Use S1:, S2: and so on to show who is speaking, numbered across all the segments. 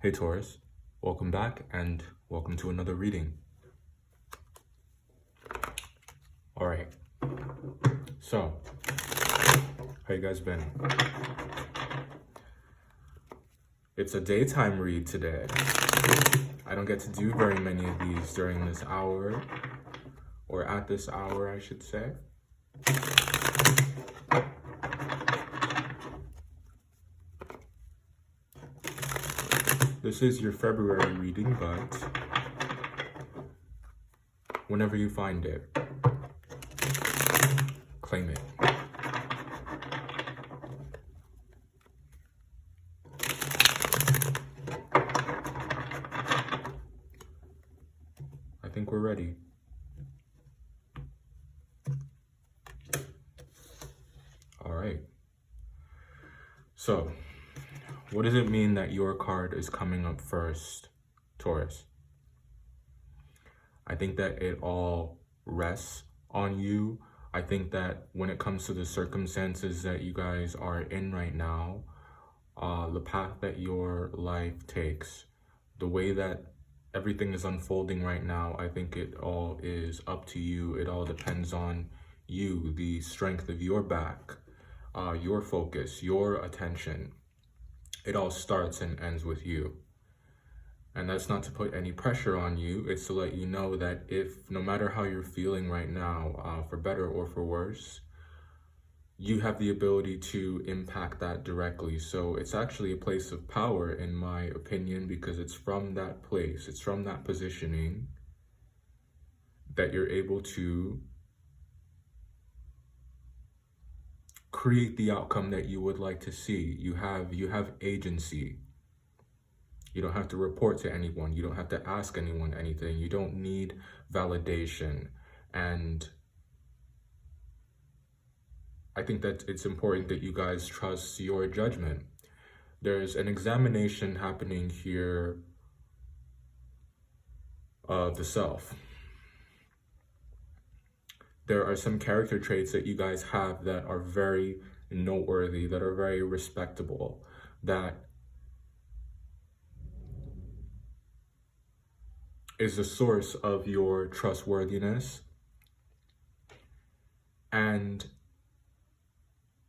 S1: Hey Taurus, welcome back and welcome to another reading. All right, so how you guys been? It's a daytime read today. I don't get to do very many of these during this hour, or at this hour, I should say. This is your February reading, but whenever you find it, claim it. I think we're ready. All right. So, what does it mean that your card is coming up first, Taurus? I think that it all rests on you. I think that when it comes to the circumstances that you guys are in right now, the path that your life takes, the way that everything is unfolding right now, I think it all is up to you. It all depends on you, the strength of your back, your focus, your attention. It all starts and ends with you. And that's not to put any pressure on you. It's to let you know that if, no matter how you're feeling right now, for better or for worse, you have the ability to impact that directly. So it's actually a place of power, in my opinion, because it's from that place, it's from that positioning that you're able to create the outcome that you would like to see. You have agency. You don't have to report to anyone. You don't have to ask anyone anything. You don't need validation. And I think that it's important that you guys trust your judgment. There's an examination happening here of the self. There are some character traits that you guys have that are very noteworthy, that are very respectable, that is the source of your trustworthiness. And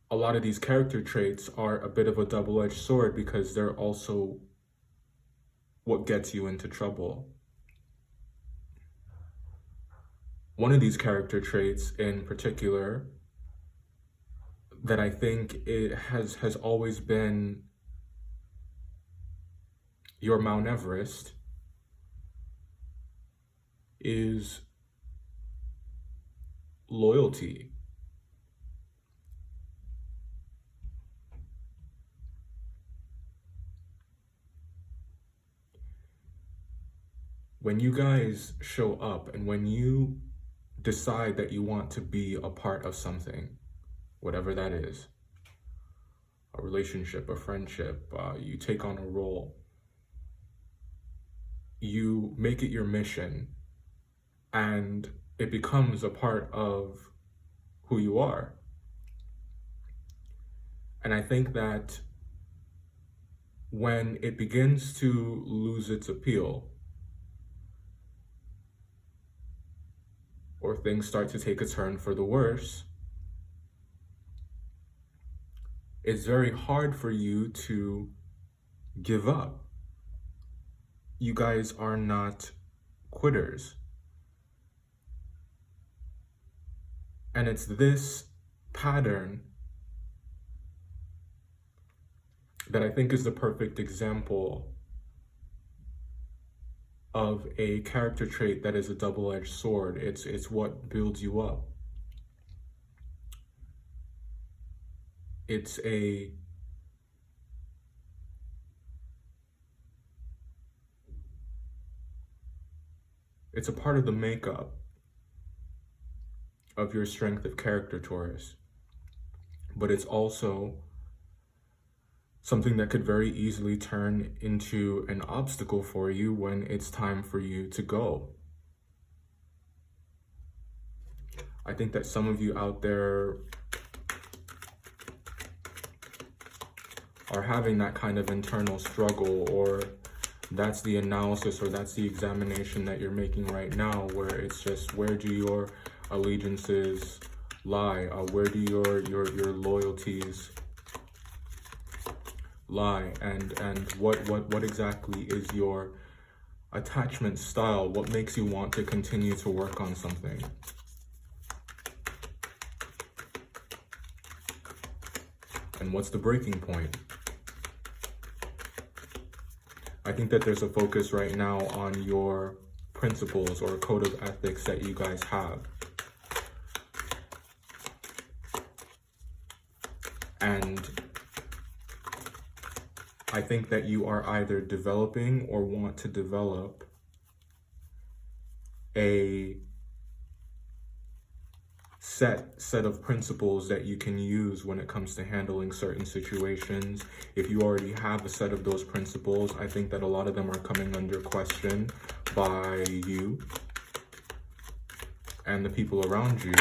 S1: a lot of these character traits are a bit of a double-edged sword because they're also what gets you into trouble. One of these character traits in particular that I think it has always been your Mount Everest is loyalty. When you guys show up and when you decide that you want to be a part of something, whatever that is, a relationship, a friendship, you take on a role, you make it your mission, and it becomes a part of who you are. And I think that when it begins to lose its appeal, or things start to take a turn for the worse, it's very hard for you to give up. You guys are not quitters. And it's this pattern that I think is the perfect example of a character trait that is a double-edged sword. It's what builds you up. It's a part of the makeup of your strength of character, Taurus. But it's also something that could very easily turn into an obstacle for you when it's time for you to go. I think that some of you out there are having that kind of internal struggle, or that's the analysis, or that's the examination that you're making right now, where it's just, where do your allegiances lie? Where do your loyalties lie? And what exactly is your attachment style? What makes you want to continue to work on something? And what's the breaking point? I think that there's a focus right now on your principles or code of ethics that you guys have. And I think that you are either developing or want to develop a set of principles that you can use when it comes to handling certain situations. If you already have a set of those principles, I think that a lot of them are coming under question by you and the people around you.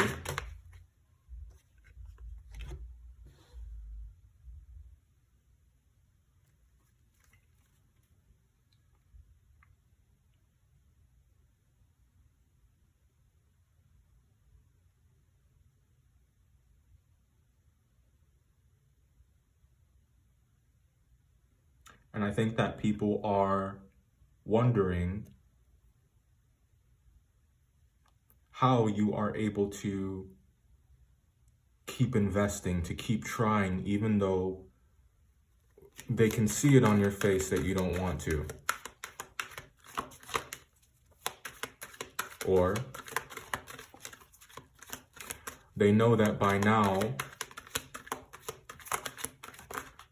S1: And I think that people are wondering how you are able to keep investing, to keep trying, even though they can see it on your face that you don't want to. Or they know that by now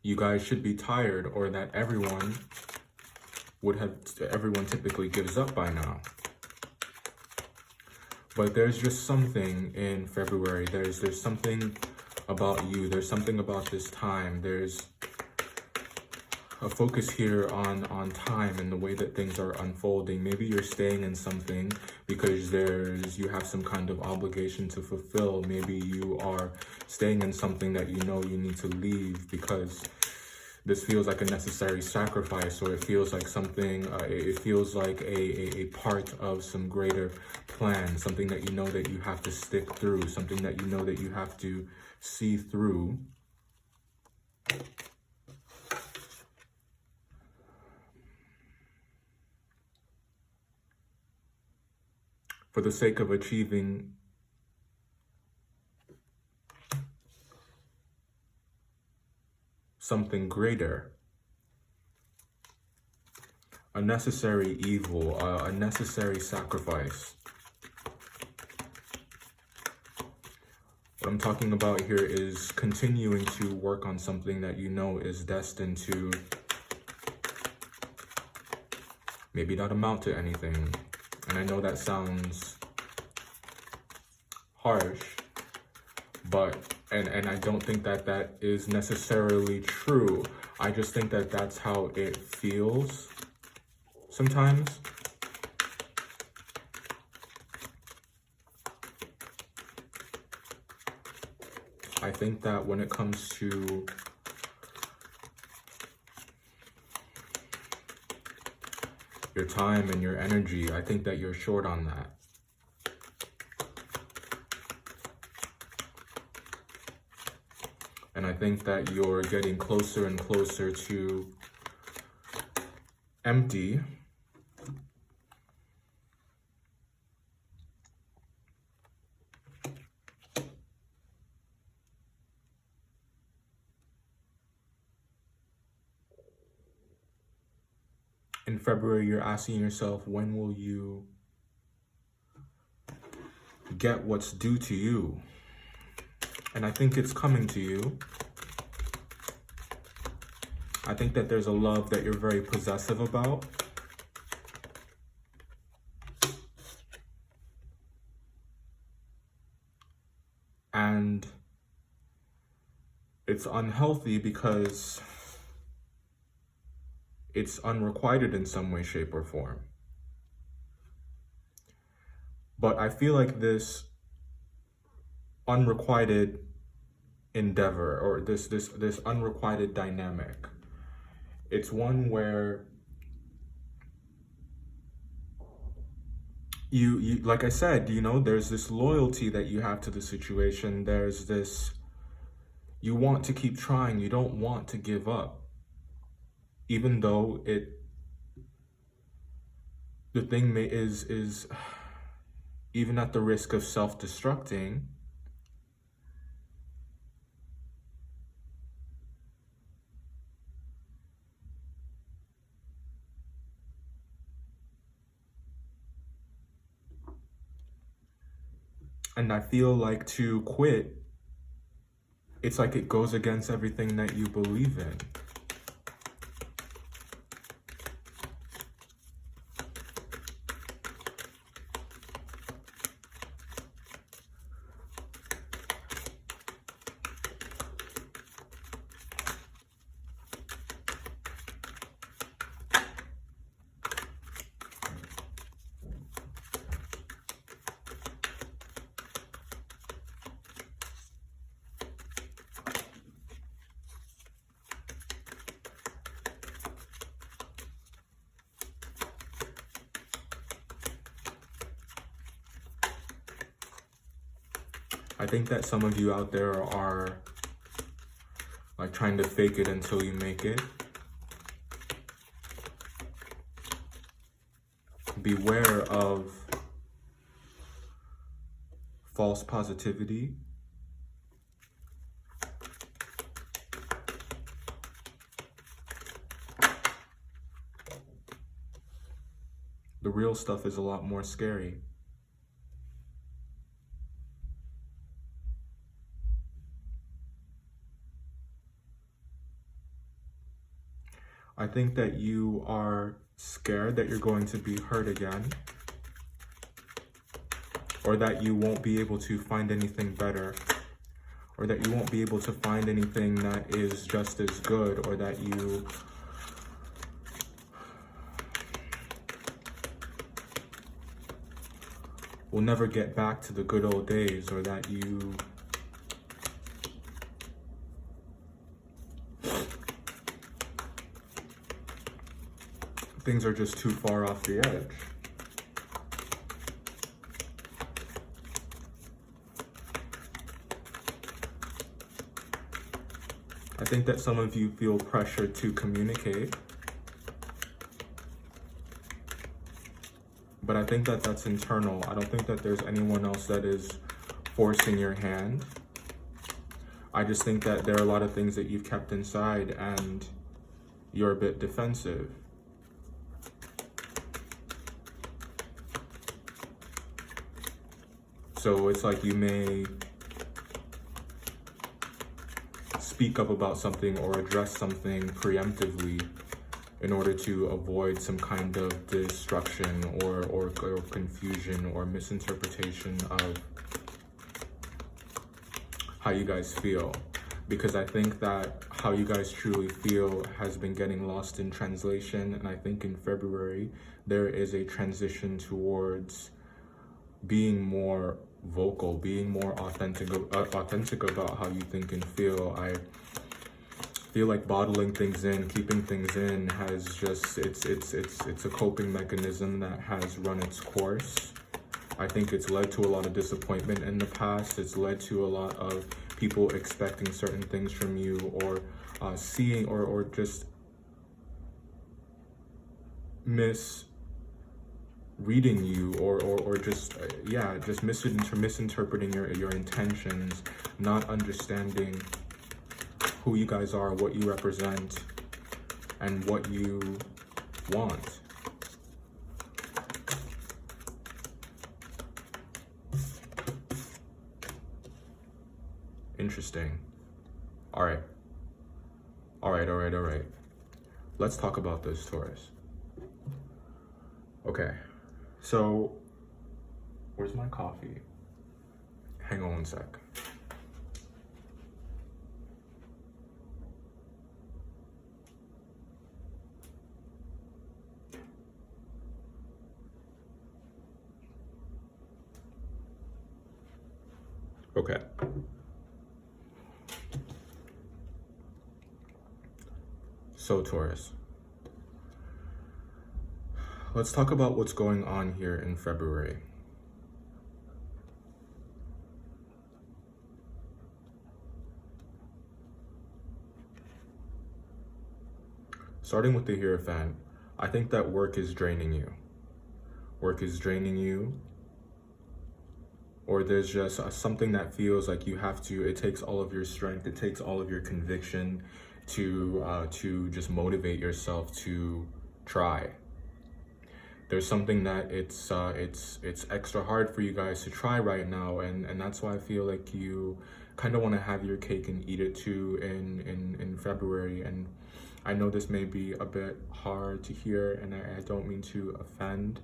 S1: you guys should be tired, or that everyone typically gives up by now. But there's just something in February. There's something about you. There's something about this time. There's a focus here on time and the way that things are unfolding. Maybe you're staying in something because you have some kind of obligation to fulfill. Maybe you are staying in something that you know you need to leave because this feels like a necessary sacrifice, or it feels like something, it feels like a part of some greater plan, something that you know that you have to stick through, something that you know that you have to see through. For the sake of achieving something greater, a necessary evil, a necessary sacrifice. What I'm talking about here is continuing to work on something that you know is destined to maybe not amount to anything. And I know that sounds harsh, but and I don't think that that is necessarily true. I just think that that's how it feels sometimes. I think that when it comes to your time and your energy, I think that you're short on that. And I think that you're getting closer and closer to empty. In February, you're asking yourself, when will you get what's due to you? And I think it's coming to you. I think that there's a love that you're very possessive about. And it's unhealthy because it's unrequited in some way, shape, or form. But I feel like this unrequited endeavor, or this unrequited dynamic, it's one where you like I said, you know, there's this loyalty that you have to the situation. There's this, you want to keep trying. You don't want to give up. Even though the thing is even at the risk of self-destructing, and I feel like to quit, it's like it goes against everything that you believe in. I think that some of you out there are like trying to fake it until you make it. Beware of false positivity. The real stuff is a lot more scary. I think that you are scared that you're going to be hurt again, or that you won't be able to find anything better, or that you won't be able to find anything that is just as good, or that you will never get back to the good old days, or that things are just too far off the edge. I think that some of you feel pressure to communicate, but I think that that's internal. I don't think that there's anyone else that is forcing your hand. I just think that there are a lot of things that you've kept inside and you're a bit defensive. So it's like you may speak up about something or address something preemptively in order to avoid some kind of destruction or confusion or misinterpretation of how you guys feel. Because I think that how you guys truly feel has been getting lost in translation. And I think in February, there is a transition towards being more vocal, being more authentic about how you think and feel. I feel like bottling things in, keeping things in has just, it's a coping mechanism that has run its course. I think it's led to a lot of disappointment in the past. It's led to a lot of people expecting certain things from you, or seeing or just misreading you, or just just misinterpreting your intentions, not understanding who you guys are, what you represent, and what you want. Interesting. All right. Let's talk about this, Taurus. Okay. So, where's my coffee? Hang on one sec. Okay. So, Taurus, Let's talk about what's going on here in February. Starting with the Hierophant, I think that work is draining you. Work is draining you, or there's just something that feels like you have to, it takes all of your strength, it takes all of your conviction to just motivate yourself to try. There's something that it's extra hard for you guys to try right now, and that's why I feel like you kind of want to have your cake and eat it too in February. And I know this may be a bit hard to hear, and I don't mean to offend,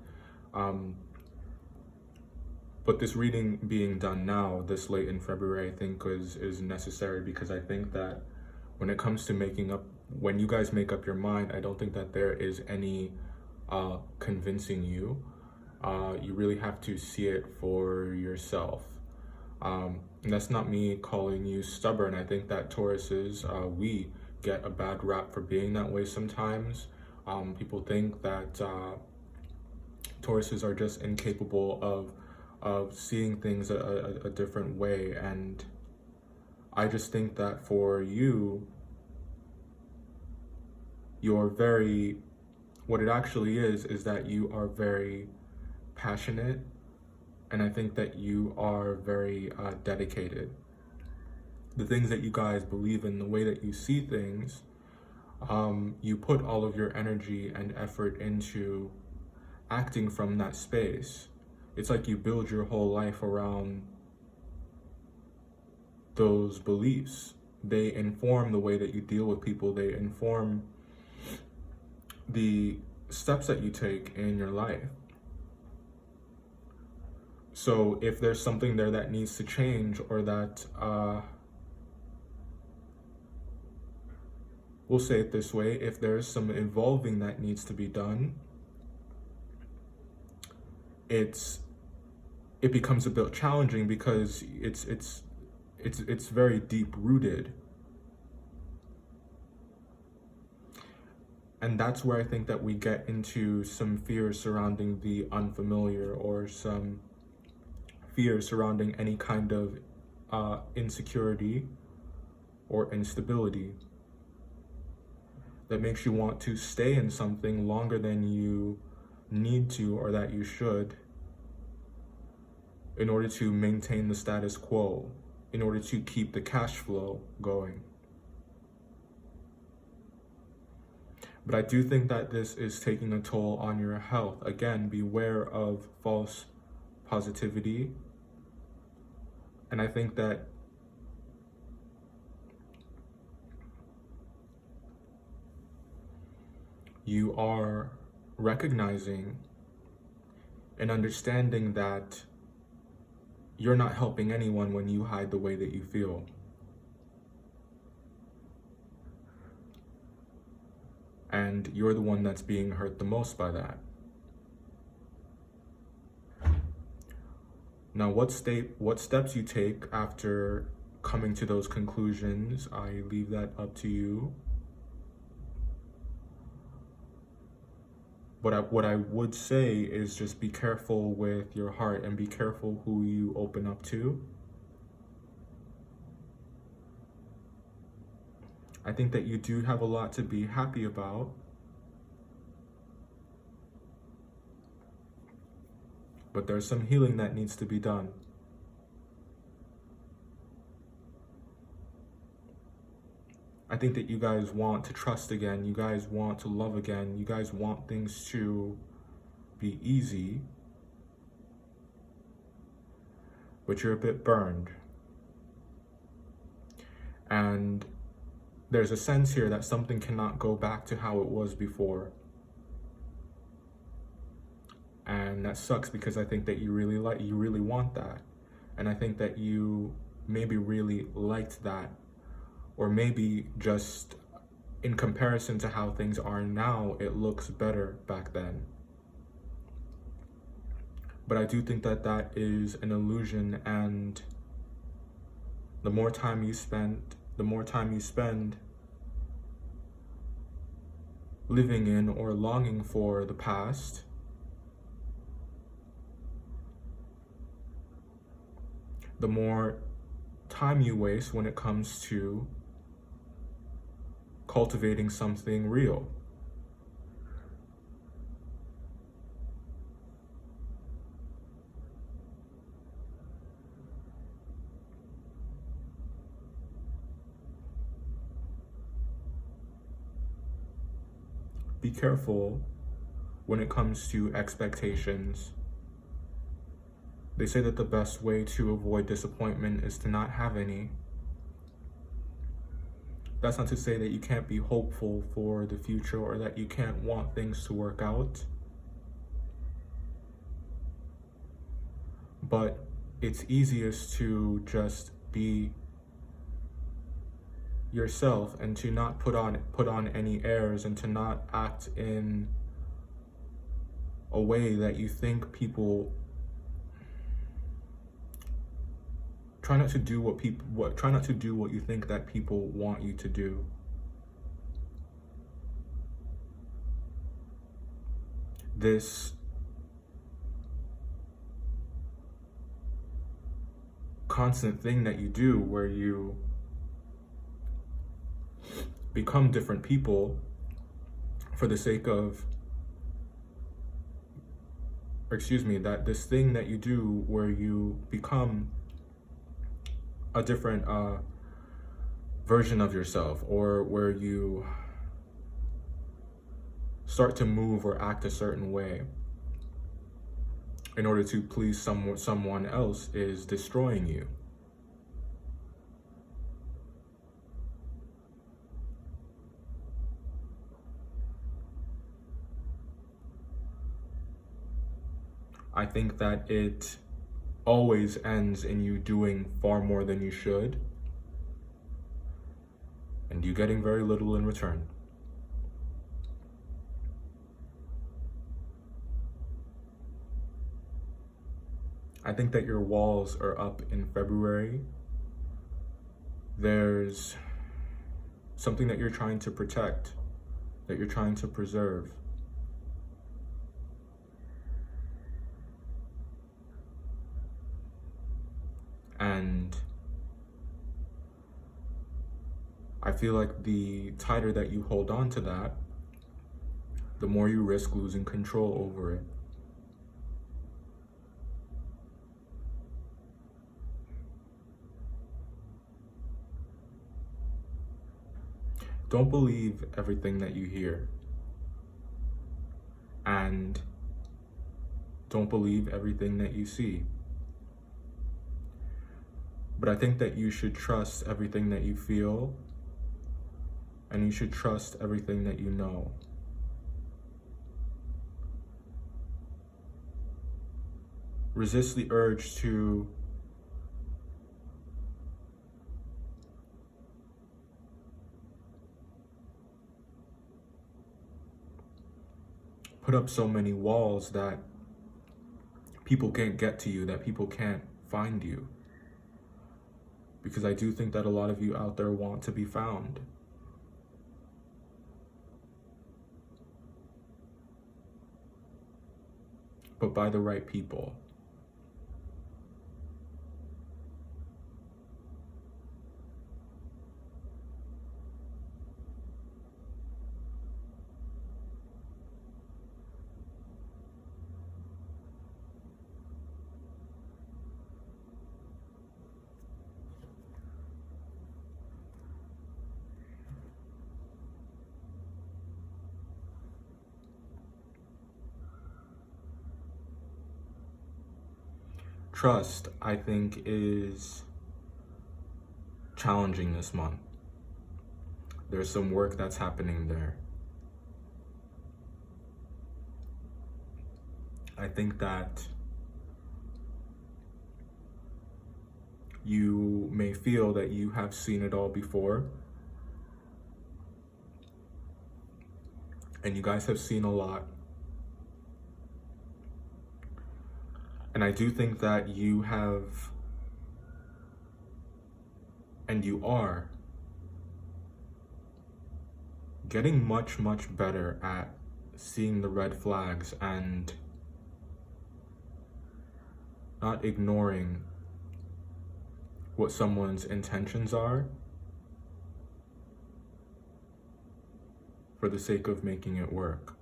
S1: but this reading being done now, this late in February, I think is necessary, because I think that when it comes to when you guys make up your mind, I don't think that there is any convincing you. You really have to see it for yourself. And that's not me calling you stubborn. I think that Tauruses, we get a bad rap for being that way sometimes. People think that Tauruses are just incapable of seeing things a different way, and I just think that for you, what it actually is that you are very passionate, and I think that you are very dedicated. The things that you guys believe in, the way that you see things, you put all of your energy and effort into acting from that space. It's like you build your whole life around those beliefs. They inform the way that you deal with people. They inform the steps that you take in your life. So if there's something there that needs to change, or that, we'll say it this way, if there's some evolving that needs to be done, it becomes a bit challenging, because it's very deep rooted. And that's where I think that we get into some fear surrounding the unfamiliar, or some fear surrounding any kind of insecurity or instability that makes you want to stay in something longer than you need to, or that you should, in order to maintain the status quo, in order to keep the cash flow going. But I do think that this is taking a toll on your health. Again, beware of false positivity. And I think that you are recognizing and understanding that you're not helping anyone when you hide the way that you feel. And you're the one that's being hurt the most by that. Now, what steps you take after coming to those conclusions, I leave that up to you. But what I would say is just be careful with your heart, and be careful who you open up to. I think that you do have a lot to be happy about. But there's some healing that needs to be done. I think that you guys want to trust again. You guys want to love again. You guys want things to be easy. But you're a bit burned. And there's a sense here that something cannot go back to how it was before. And that sucks, because I think that you really want that. And I think that you maybe really liked that. Or maybe just in comparison to how things are now, it looks better back then. But I do think that that is an illusion, and the more time you spend living in or longing for the past, the more time you waste when it comes to cultivating something real. Be careful when it comes to expectations. They say that the best way to avoid disappointment is to not have any. That's not to say that you can't be hopeful for the future or that you can't want things to work out. But it's easiest to just be yourself and to not put on any airs and to not act in a way that you think people try not to do what you think that people want you to do. This constant thing that you do where you become different people for the sake of, that this thing that you do where you become a different version of yourself, or where you start to move or act a certain way in order to please someone else, is destroying you. I think that it always ends in you doing far more than you should, and you getting very little in return. I think that your walls are up in February. There's something that you're trying to protect, that you're trying to preserve. And I feel like the tighter that you hold on to that, the more you risk losing control over it. Don't believe everything that you hear. And don't believe everything that you see. But I think that you should trust everything that you feel, and you should trust everything that you know. Resist the urge to put up so many walls that people can't get to you, that people can't find you. Because I do think that a lot of you out there want to be found. But by the right people. Trust, I think, is challenging this month. There's some work that's happening there. I think that you may feel that you have seen it all before, and you guys have seen a lot. And I do think that you have, and you are, getting much, much better at seeing the red flags and not ignoring what someone's intentions are for the sake of making it work.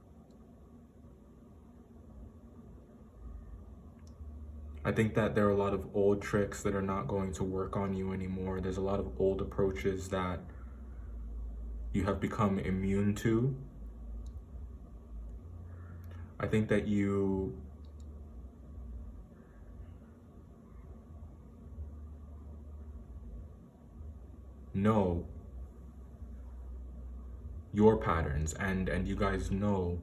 S1: I think that there are a lot of old tricks that are not going to work on you anymore. There's a lot of old approaches that you have become immune to. I think that you know your patterns and you guys know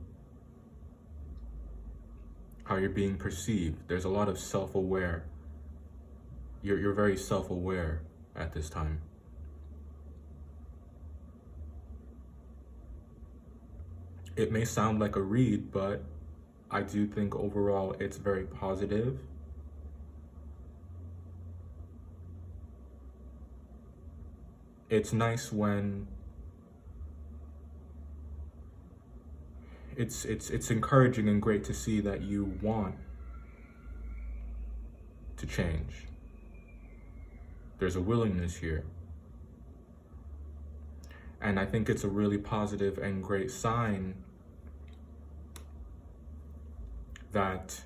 S1: how you're being perceived. There's a lot of self-aware. You're very self-aware at this time. It may sound like a read, but I do think overall it's very positive. It's nice when it's encouraging and great to see that you want to change. There's a willingness here. And I think it's a really positive and great sign that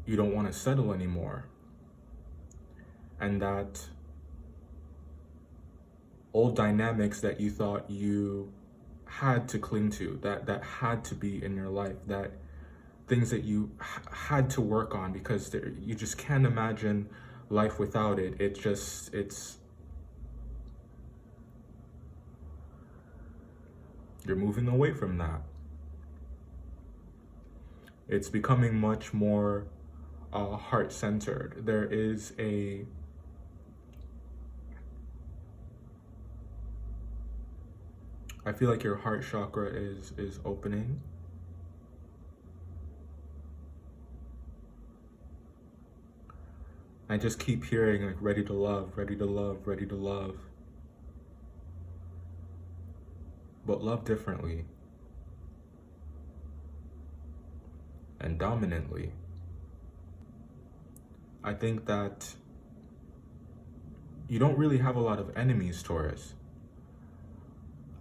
S1: you don't want to settle anymore. And that old dynamics that you thought you had to cling to, that had to be in your life, that things that you had to work on because you just can't imagine life without it. You're moving away from that. It's becoming much more heart-centered. There is I feel like your heart chakra is opening. I just keep hearing like ready to love, ready to love, ready to love. But love differently. And dominantly. I think that you don't really have a lot of enemies, Taurus.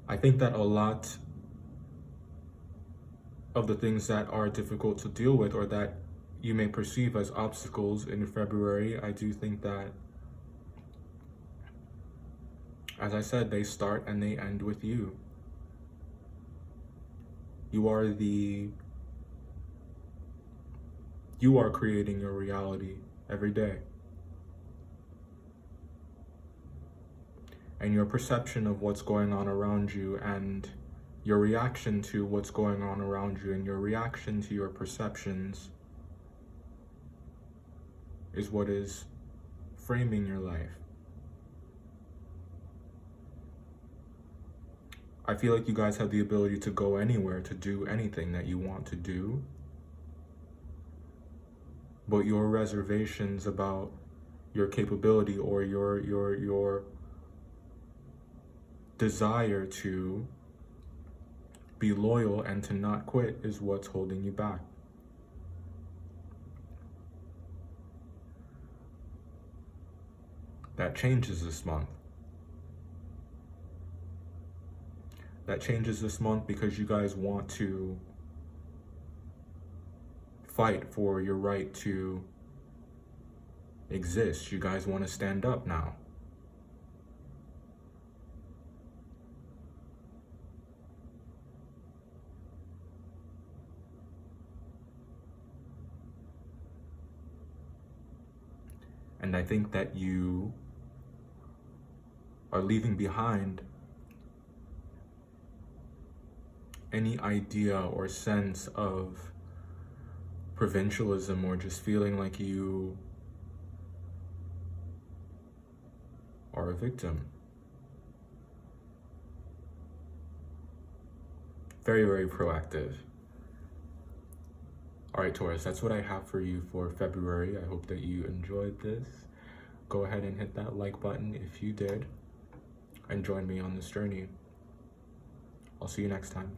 S1: I think that a lot of the things that are difficult to deal with or that you may perceive as obstacles in February, I do think that, as I said, they start and they end with you. You are creating your reality every day. And your perception of what's going on around you and your reaction to what's going on around you and your reaction to your perceptions is what is framing your life. I feel like you guys have the ability to go anywhere, to do anything that you want to do. But your reservations about your capability or your desire to be loyal and to not quit is what's holding you back. That changes this month. That changes this month because you guys want to fight for your right to exist. You guys want to stand up now. And I think that you are leaving behind any idea or sense of provincialism or just feeling like you are a victim. Very, very proactive. All right, Taurus, that's what I have for you for February. I hope that you enjoyed this. Go ahead and hit that like button if you did, and join me on this journey. I'll see you next time.